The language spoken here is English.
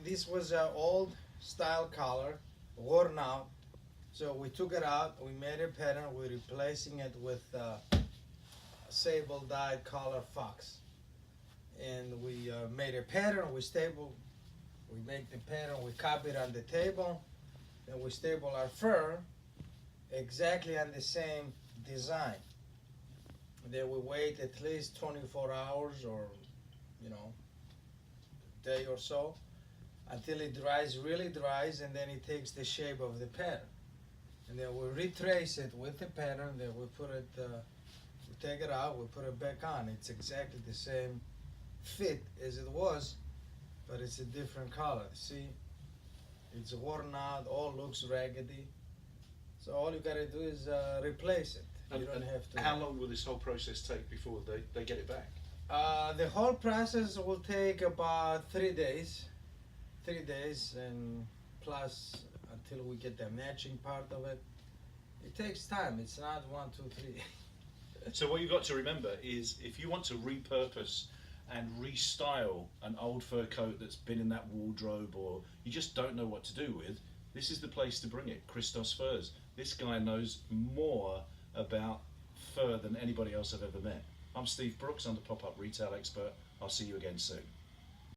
this was an old style collar, worn out. So we took it out, we made a pattern, we're replacing it with sable dyed collar fox. And we made a pattern, we make the pattern, we copy it on the table, then we staple our fur exactly on the same design. Then we wait at least 24 hours or, day or so until it dries, really dries, and then it takes the shape of the pattern. And then we retrace it with the pattern, then we put it, we take it out, we put it back on. It's exactly the same fit as it was, but it's a different color. See, it's worn out, all looks raggedy. So all you gotta do is replace it. You don't have to. How long will this whole process take before they get it back? The whole process will take about 3 days. 3 days, and plus until we get the matching part of it. It takes time. It's not 1, 2, 3. So what you've got to remember is, if you want to repurpose and restyle an old fur coat that's been in that wardrobe, or you just don't know what to do with, this is the place to bring it. Christos Furs. This guy knows more about fur than anybody else I've ever met. I'm Steve Brooks, I'm the Pop-Up Retail Expert. I'll see you again soon.